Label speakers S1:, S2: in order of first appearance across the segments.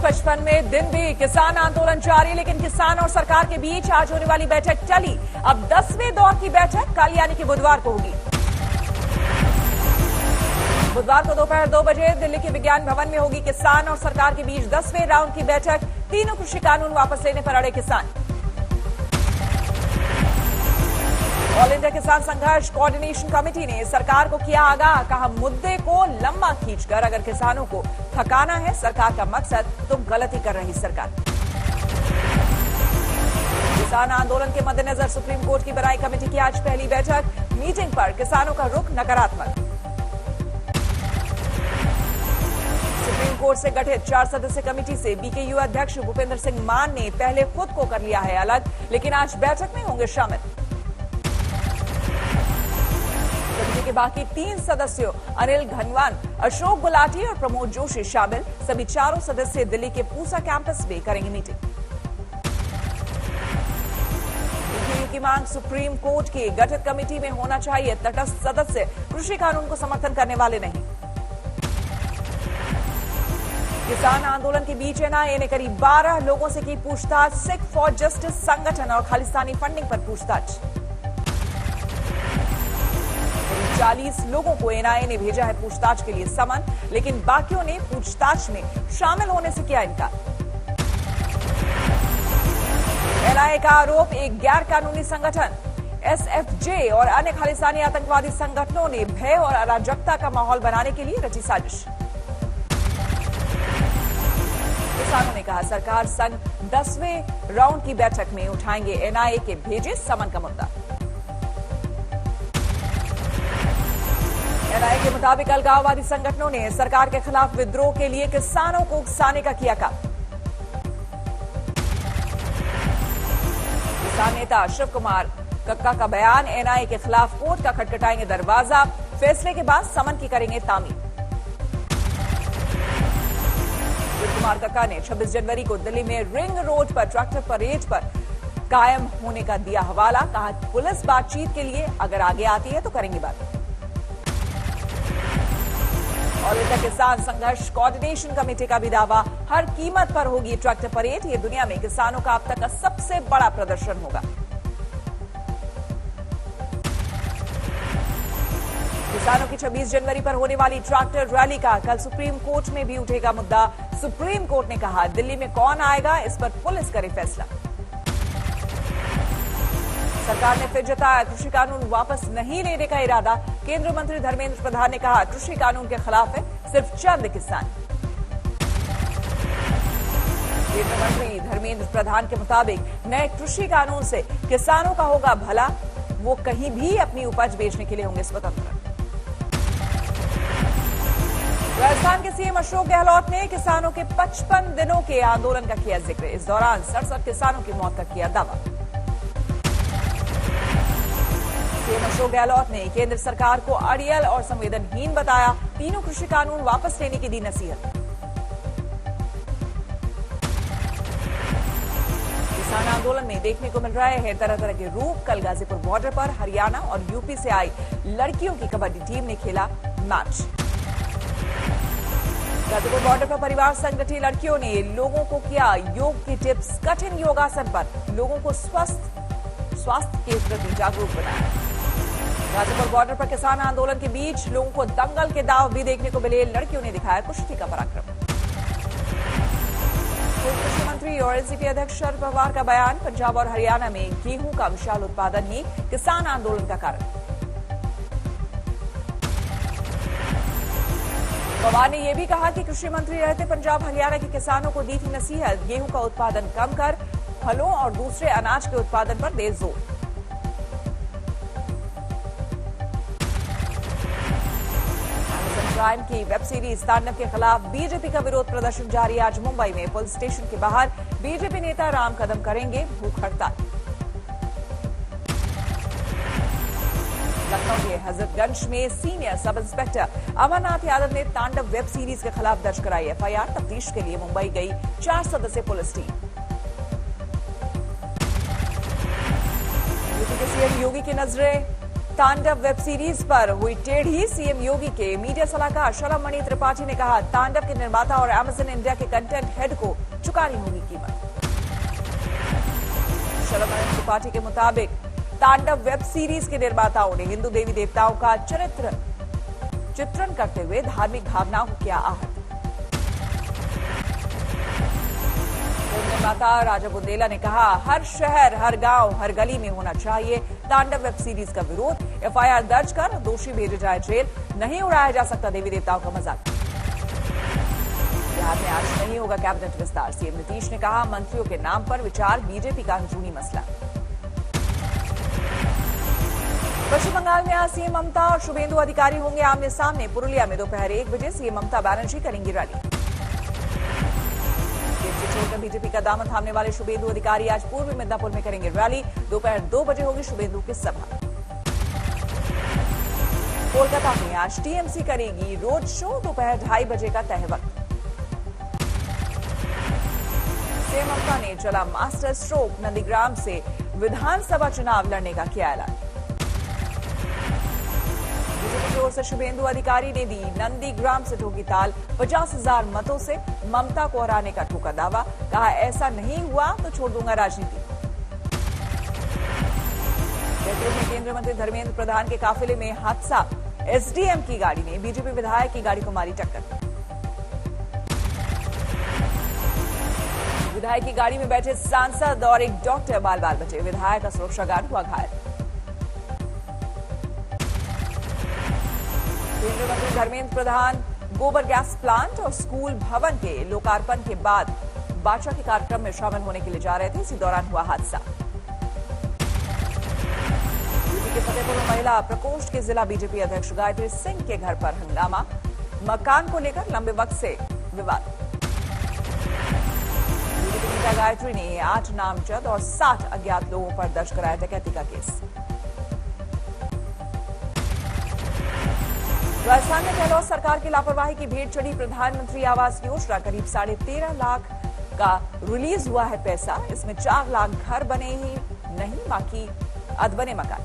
S1: 55 में दिन भी किसान आंदोलन जारी, लेकिन किसान और सरकार के बीच आज होने वाली बैठक टली। अब 10वें दौर की बैठक कल यानी कि बुधवार को होगी। बुधवार को दोपहर 2 बजे दिल्ली के विज्ञान भवन में होगी किसान और सरकार के बीच 10वें राउंड की बैठक। तीनों कृषि कानून वापस लेने पर अड़े किसान। ऑल इंडिया किसान संघर्ष कोऑर्डिनेशन कमेटी ने सरकार को किया आगाह, कहा मुद्दे को लंबा खींचकर अगर किसानों को थकाना है सरकार का मकसद तो गलती कर रही सरकार। किसान आंदोलन के मद्देनजर सुप्रीम कोर्ट की बनाई कमेटी की आज पहली बैठक। मीटिंग पर किसानों का रुख नकारात्मक। सुप्रीम कोर्ट से गठित 4 सदस्यीय कमेटी से बीकेयू अध्यक्ष भूपेंद्र सिंह मान ने पहले खुद को कर लिया है अलग, लेकिन आज बैठक में होंगे शामिल। के बाकी 3 सदस्यों अनिल घनवान, अशोक गुलाटी और प्रमोद जोशी शामिल। सभी चारों सदस्य दिल्ली के पूसा कैंपस में करेंगे मीटिंग। बीकेयू की मांग सुप्रीम कोर्ट की गठित कमेटी में होना चाहिए तटस्थ सदस्य, कृषि कानून को समर्थन करने वाले नहीं। किसान आंदोलन के बीच एनआईए ने करीब 12 लोगों से की पूछताछ। सिख फॉर जस्टिस संगठन और खालिस्तानी फंडिंग पर पूछताछ। 40 लोगों को एनआईए ने भेजा है पूछताछ के लिए समन, लेकिन बाकियों ने पूछताछ में शामिल होने से किया इनकार। एनआईए का आरोप एक गैर कानूनी संगठन एसएफजे और अन्य खालिस्तानी आतंकवादी संगठनों ने भय और अराजकता का माहौल बनाने के लिए रची साजिश। किसानों ने कहा सरकार संग 10वें राउंड की बैठक में उठाएंगे एनआईए के भेजे समन का मुद्दा। एनआईए के मुताबिक अलगाववादी संगठनों ने सरकार के खिलाफ विद्रोह के लिए किसानों को उकसाने का किया काम। किसान नेता शिव कुमार कक्का का बयान, एनआईए के खिलाफ कोर्ट का खटखटाएंगे दरवाजा, फैसले के बाद समन की करेंगे तामील। शिव कुमार कक्का ने 26 जनवरी को दिल्ली में रिंग रोड पर ट्रैक्टर परेड पर कायम होने का दिया हवाला, कहा पुलिस बातचीत के लिए अगर आगे आती है तो करेंगे बात। ऑल इंडिया किसान संघर्ष कोऑर्डिनेशन कमेटी का भी दावा, हर कीमत पर होगी ट्रैक्टर परेड। ये दुनिया में किसानों का अब तक का सबसे बड़ा प्रदर्शन होगा। किसानों की 26 जनवरी पर होने वाली ट्रैक्टर रैली का कल सुप्रीम कोर्ट में भी उठेगा मुद्दा। सुप्रीम कोर्ट ने कहा दिल्ली में कौन आएगा इस पर पुलिस करे फैसला। सरकार ने फिर जताया कृषि कानून वापस नहीं लेने का इरादा। केंद्रीय मंत्री धर्मेंद्र प्रधान ने कहा कृषि कानून के खिलाफ है सिर्फ चंद किसान। केंद्रीय मंत्री धर्मेंद्र प्रधान के मुताबिक नए कृषि कानून से किसानों का होगा भला, वो कहीं भी अपनी उपज बेचने के लिए होंगे स्वतंत्र। राजस्थान के सीएम अशोक गहलोत ने किसानों के 55 दिनों के आंदोलन का किया जिक्र। इस दौरान 67 किसानों की मौत का किया दावा। सीएम अशोक गहलोत ने केंद्र सरकार को अड़ियल और संवेदनहीन बताया। तीनों कृषि कानून वापस लेने की दी नसीहत। किसान आंदोलन में देखने को मिल रहे हैं तरह तरह के रूप। कल गाजीपुर बॉर्डर पर हरियाणा और यूपी से आई लड़कियों की कबड्डी टीम ने खेला मैच। गाजीपुर बॉर्डर पर परिवार संगठित लड़कियों ने लोगों को किया योग की टिप्स। कठिन योगासन पर लोगों को स्वास्थ्य के प्रति जागरूक बनाया। गाजीपुर बॉर्डर पर किसान आंदोलन के बीच लोगों को दंगल के दाव भी देखने को मिले। लड़कियों ने दिखाया कुश्ती का पराक्रम। कृषि मंत्री और एनसीपी अध्यक्ष शरद पवार का बयान, पंजाब और हरियाणा में गेहूं का विशाल उत्पादन ही किसान आंदोलन का कारण। पवार ने यह भी कहा कि कृषि मंत्री रहते पंजाब हरियाणा के किसानों को दी थी नसीहत, गेहूं का उत्पादन कम कर फलों और दूसरे अनाज के उत्पादन पर दे जोर। प्राइम की वेब सीरीज तांडव के खिलाफ बीजेपी का विरोध प्रदर्शन जारी। आज मुंबई में पुलिस स्टेशन के बाहर बीजेपी नेता राम कदम करेंगे भूख हड़ताल। लखनऊ के हजरतगंज में senior sub inspector Amarnath Yadav ने तांडव वेब सीरीज के खिलाफ दर्ज कराई एफआईआर। तफ्तीश के लिए मुंबई गई 4 सदस्यीय पुलिस टीम। यूपी के सीएम योगी की नजरें तांडव वेब सीरीज पर हुई टेढ़ी। सीएम योगी के मीडिया सलाहकार शलभमणि त्रिपाठी ने कहा, तांडव के निर्माता और अमेजन इंडिया के कंटेंट हेड को चुकानी होगी कीमत। शलभमणि त्रिपाठी के मुताबिक तांडव वेब सीरीज के निर्माताओं ने हिंदू देवी देवताओं का चित्रण करते हुए धार्मिक भावनाओं को किया आहत। निर्माता राजा बुंदेला ने कहा, हर शहर, हर गांव, हर गली में होना चाहिए तांडव वेब सीरीज का विरोध। एफआईआर दर्ज कर दोषी भेजे जाए जेल। नहीं उड़ाया जा सकता देवी देवताओं का मजाक। बिहार में आज नहीं होगा कैबिनेट विस्तार। सीएम नीतीश ने कहा, मंत्रियों के नाम पर विचार बीजेपी का अंदरूनी मसला। पश्चिम बंगाल में आज सीएम ममता और शुभेंदु अधिकारी होंगे आमने सामने। पुरुलिया में दोपहर 1 बजे सीएम ममता बनर्जी करेंगी रैली। छोड़कर बीजेपी का दामन थामने वाले शुभेंदु अधिकारी आज पूर्वी मिदनापुर में करेंगे रैली। दोपहर 2 बजे होगी शुभेंदु की सभा। कोलकाता में आज टीएमसी करेगी रोड शो। दोपहर 2:30 बजे का तय वक्त। सीएम ममता ने चला मास्टर स्ट्रोक। नंदीग्राम से विधानसभा चुनाव लड़ने का किया ऐलान। बीजेपी की ओर से शुभेंदु अधिकारी ने दी नंदीग्राम से ठोकी ताल। 50,000 मतों से ममता को हराने का ठोका दावा। कहा, ऐसा नहीं हुआ तो छोड़ दूंगा राजनीति। जयपुर में केंद्रीय मंत्री धर्मेंद्र प्रधान के काफिले में हादसा। एसडीएम की गाड़ी ने बीजेपी विधायक की गाड़ी को मारी टक्कर। विधायक की गाड़ी में बैठे सांसद और एक डॉक्टर बाल बाल बचे। विधायक का सुरक्षा गार्ड हुआ घायल। केंद्रीय मंत्री धर्मेंद्र प्रधान गोबर गैस प्लांट और स्कूल भवन के लोकार्पण के बाद बाचा के कार्यक्रम में शामिल होने के लिए जा रहे थे। इसी दौरान हुआ हादसा। यूपी के फतेहपुर में महिला प्रकोष्ठ के जिला बीजेपी अध्यक्ष गायत्री सिंह के घर पर हंगामा। मकान को लेकर लंबे वक्त से विवाद। बीजेपी नेता गायत्री ने 8 नामजद और 60 अज्ञात लोगों पर दर्ज कराया डकैती का केस। राजस्थान में गहलोत सरकार की लापरवाही की भेंट चढ़ी प्रधानमंत्री आवास योजना। करीब 13.5 लाख का रिलीज हुआ है पैसा। इसमें 4 लाख घर बने ही नहीं, बाकी अधबने मकान।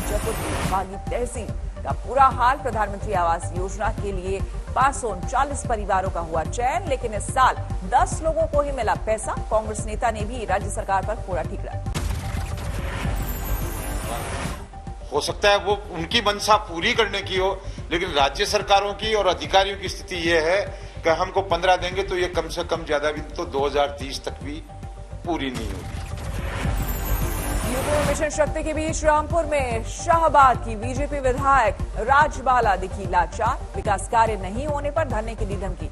S1: जयपुर की बागी तहसील का बुरा हाल। प्रधानमंत्री आवास योजना के लिए 539 परिवारों का हुआ चयन, लेकिन इस साल 10 लोगों को ही मिला पैसा। कांग्रेस नेता ने भी राज्य सरकार पर फोड़ा ठीकरा।
S2: हो सकता है वो उनकी मंशा पूरी करने की हो, लेकिन राज्य सरकारों की और अधिकारियों की स्थिति ये है कि हमको 15 देंगे तो ये कम से कम ज्यादा भी तो 2030 तक भी पूरी नहीं होगी।
S1: यूपी में मिशन शक्ति के बीच रामपुर में शाहबाद की बीजेपी विधायक राजबाला दिखी लाचार। विकास कार्य नहीं होने पर धरने की दी धमकी।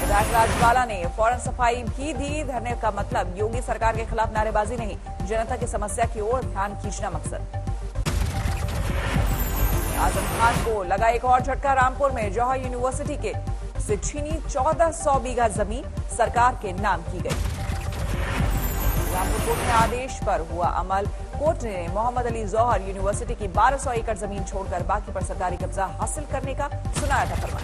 S1: विधायक राजबाला ने फौरन सफाई भी दी। धरने का मतलब योगी सरकार के खिलाफ नारेबाजी नहीं, जनता की समस्या की ओर ध्यान खींचना मकसद। आजम खान को लगा एक और झटका। रामपुर में जौहर यूनिवर्सिटी के से छीनी 1400 बीघा जमीन सरकार के नाम की गई। रामपुर कोर्ट के आदेश पर हुआ अमल। कोर्ट ने मोहम्मद अली जौहर यूनिवर्सिटी की 1200 एकड़ जमीन छोड़कर बाकी पर सरकारी कब्जा हासिल करने का सुनाया था फरमान।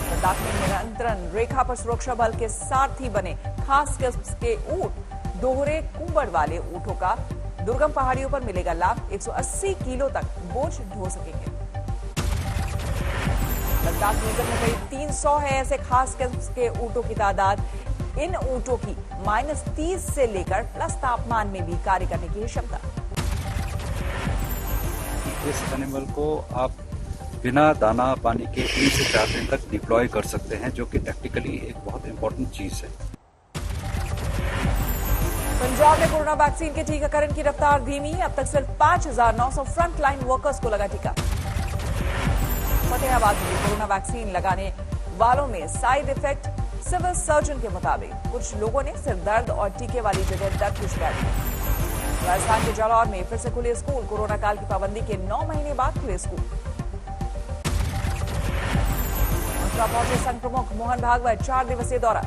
S1: लद्दाख में नियंत्रण रेखा पर सुरक्षा बल के सारथी बने खास किस्म के ऊंट। दोहरे कुंबड़ वाले ऊंटों का दुर्गम पहाड़ियों पर मिलेगा लाभ। 180 किलो तक बोझ ढो सकेंगे। लद्दाख रीजन में करीब 300 है ऐसे खास किस्म के ऊंटों की तादाद। इन ऊंटों की -30 से लेकर प्लस तापमान में भी कार्य करने की क्षमता।
S3: इस एनिमल को आप बिना दाना पानी के 3 से 4 दिन तक डिप्लॉय कर सकते हैं, जो कि टैक्टिकली एक बहुत इंपॉर्टेंट चीज है।
S1: पंजाब में कोरोना वैक्सीन के टीकाकरण की रफ्तार धीमी। अब तक सिर्फ 5,900 फ्रंटलाइन वर्कर्स को लगा टीका। फतेहाबाद में कोरोना वैक्सीन लगाने वालों में साइड इफेक्ट। सिविल सर्जन के मुताबिक कुछ लोगों ने सिर दर्द और टीके वाली जगह दर्द की शिकायत की। राजस्थान के जालौर में फिर से खुले स्कूल। कोरोना काल की पाबंदी के 9 महीने बाद खुले स्कूल। मथुरा पहुंचे संघ प्रमुख मोहन भागवत। 4 दिवसीय दौरा।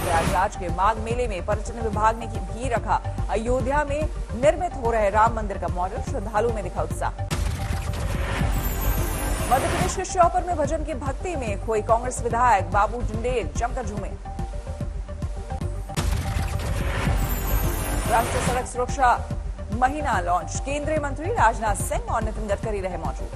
S1: प्रयागराज के माघ मेले में पर्यटन विभाग ने भी रखा अयोध्या में निर्मित हो रहे राम मंदिर का मॉडल। श्रद्धालुओं में दिखा उत्साह। मध्य प्रदेश के श्योपुर में भजन की भक्ति में खोई कांग्रेस विधायक बाबू जुंडेल जमकर झूमे। राष्ट्रीय सड़क सुरक्षा महीना लॉन्च, केंद्रीय मंत्री राजनाथ सिंह और नितिन गडकरी रहे मौजूद।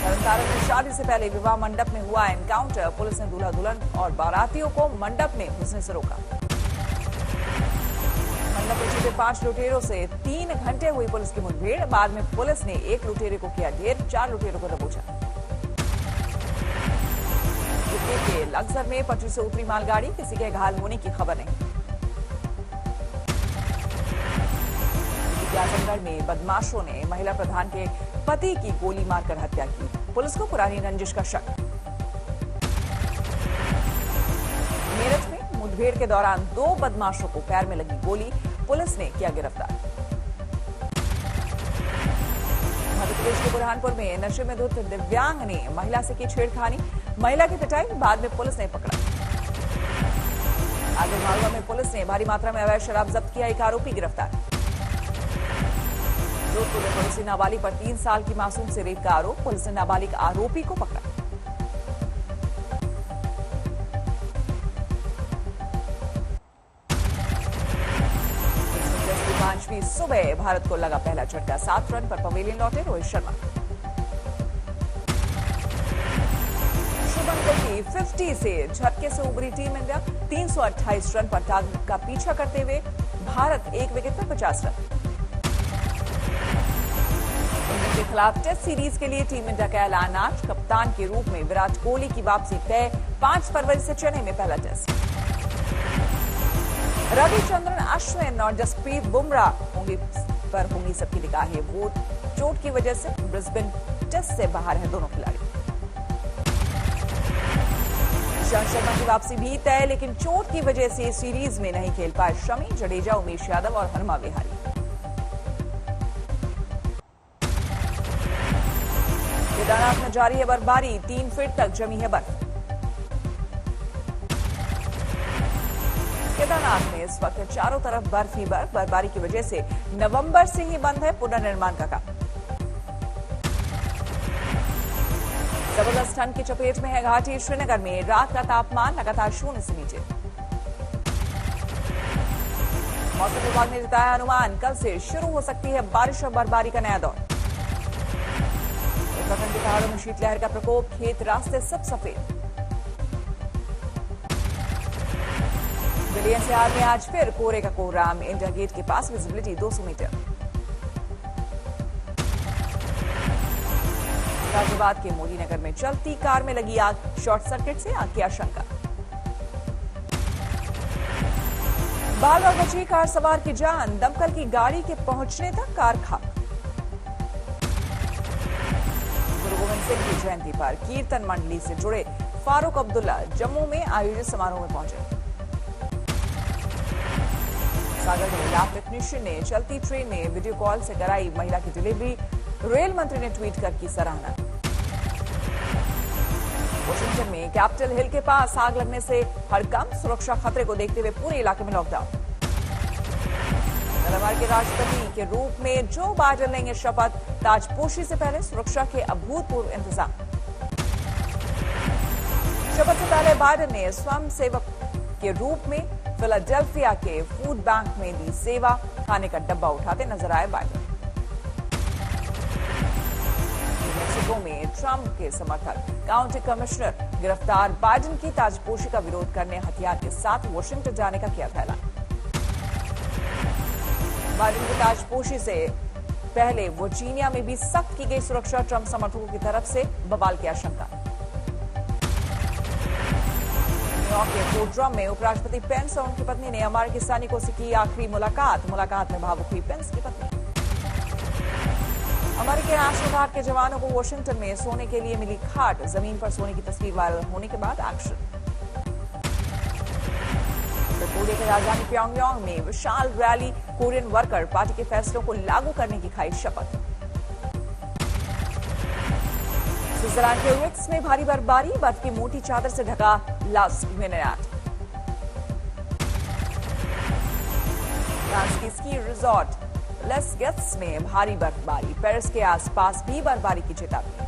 S1: तरनतारन में शादी से पहले विवाह मंडप में हुआ एनकाउंटर, पुलिस ने दूल्हा दुल्हन और बारातियों को मंडप में घुसने से रोका। मंडप में छुपे 5 लुटेरों से 3 घंटे हुई पुलिस की मुठभेड़, बाद में पुलिस ने 1 लुटेरे को किया ढेर, 4 लुटेरों को दबोचा। यूपी के लक्सर में पटरी से उतरी मालगाड़ी, किसी के घायल होने की खबर नहीं। आजमगढ़ में बदमाशों ने महिला प्रधान के पति की गोली मारकर हत्या की, पुलिस को पुरानी रंजिश का शक। मेरठ में मुठभेड़ के दौरान 2 बदमाशों को पैर में लगी गोली, पुलिस ने किया गिरफ्तार। मध्य प्रदेश के बुरहानपुर में नशे में धुत दिव्यांग ने महिला से की छेड़खानी, महिला की पिटाई, बाद में पुलिस ने पकड़ा। आगे मालवा में पुलिस ने भारी मात्रा में अवैध शराब जब्त किया, 1 आरोपी गिरफ्तार। जोधपुर में पुलिस ने नाबालिग पर 3 साल की मासूम से रेप का आरोप, पुलिस ने नाबालिग आरोपी को पकड़ा। पांचवीं सुबह भारत को लगा पहला झटका, 7 रन पर पवेलियन लौटे रोहित शर्मा। शुभम गिल की 50 से झटके से उभरी टीम इंडिया, 328 रन पर टारगेट का पीछा करते हुए भारत 1 विकेट पर 50 रन। इंग्लैंड के खिलाफ टेस्ट सीरीज के लिए टीम इंडिया का ऐलान आज, कप्तान के रूप में विराट कोहली की वापसी तय, 5 फरवरी से चेन्नई में पहला टेस्ट। रविचंद्रन अश्विन और जसप्रीत बुमराह होंगी सबकी निगाहें, वो चोट की वजह से ब्रिस्बेन टेस्ट से बाहर हैं दोनों खिलाड़ी। ईशांत शर्मा की वापसी भी तय, लेकिन चोट की वजह से सीरीज में नहीं खेल पाए शमी, जडेजा, उमेश यादव और हनुमा विहारी। केदारनाथ में जारी है बर्फबारी, 3 फीट तक जमी है बर्फ। केदारनाथ में इस वक्त चारों तरफ बर्फ ही बर्फ, बर्फबारी की वजह से नवंबर से ही बंद है पुनर्निर्माण का काम। जबरदस्त ठंड की चपेट में है घाटी श्रीनगर में, रात का तापमान लगातार 0 से नीचे। मौसम विभाग ने जताया अनुमान, कल से शुरू हो सकती है बारिश और बर्फबारी का नया दौर। उत्तराखंड के पहाड़ों में शीतलहर का प्रकोप, खेत रास्ते सब सफेद। दिल्ली एनसीआर में आज फिर कोहरे का कोहराम, इंडिया गेट के पास विजिबिलिटी 200 मीटर। गाजियाबाद के मोदीनगर में चलती कार में लगी आग, शॉर्ट सर्किट से आग की आशंका। बाल और बची कार सवार की जान, दमकल की गाड़ी के पहुंचने तक कार खाक। गुरु गोविंद सिंह की जयंती पर कीर्तन मंडली से जुड़े फारूक अब्दुल्ला जम्मू में आयोजित समारोह में पहुंचे। सागर में लैब टेक्नीशियन ने चलती ट्रेन में वीडियो कॉल से कराई महिला की डिलीवरी, रेल मंत्री ने ट्वीट कर की सराहना। वाशिंगटन में कैपिटल हिल के पास आग लगने से हड़कंप, सुरक्षा खतरे को देखते हुए पूरे इलाके में लॉकडाउन। अमेरिका के राष्ट्रपति के रूप में जो बाइडेन लेंगे शपथ, ताजपोशी से पहले सुरक्षा के अभूतपूर्व इंतजाम। शपथ से पहले बाइडेन ने स्वयंसेवक के रूप में फिलाडेल्फिया के फूड बैंक में दी सेवा, खाने का डब्बा उठाते नजर आए बाइडेन। मेक्सिको में ट्रंप के समर्थक काउंटी कमिश्नर गिरफ्तार, बाइडेन की ताजपोशी का विरोध करने हथियार के साथ वाशिंगटन जाने का किया था ऐलान। बाइडेन की ताजपोशी से पहले वर्जीनिया में भी सख्त की गई सुरक्षा, ट्रंप समर्थकों की तरफ से बवाल की आशंका। न्यूयॉर्क के कोर्टरूम में उपराष्ट्रपति पेंस और उनकी पत्नी ने अमेरिकी सैनिकों से की आखिरी मुलाकात में भावुक हुई पेंस की पत्नी। अमेरिकी नेशनल गार्ड के जवानों को वाशिंगटन में सोने के लिए मिली खाट, जमीन पर सोने की तस्वीर वायरल होने के बाद एक्शन। उत्तर कोरिया की राजधानी प्योंगयांग में विशाल रैली, कोरियन वर्कर पार्टी के फैसलों को लागू करने की खाई शपथ। स्विट्जरलैंड के विक्स में भारी बर्फबारी, बर्फ की मोटी चादर से ढका लास वेनेट। फ्रांस की स्की रिजॉर्ट लेस गेट्स में भारी बर्फबारी, पेरिस के आसपास भी बर्फबारी की चेतावनी।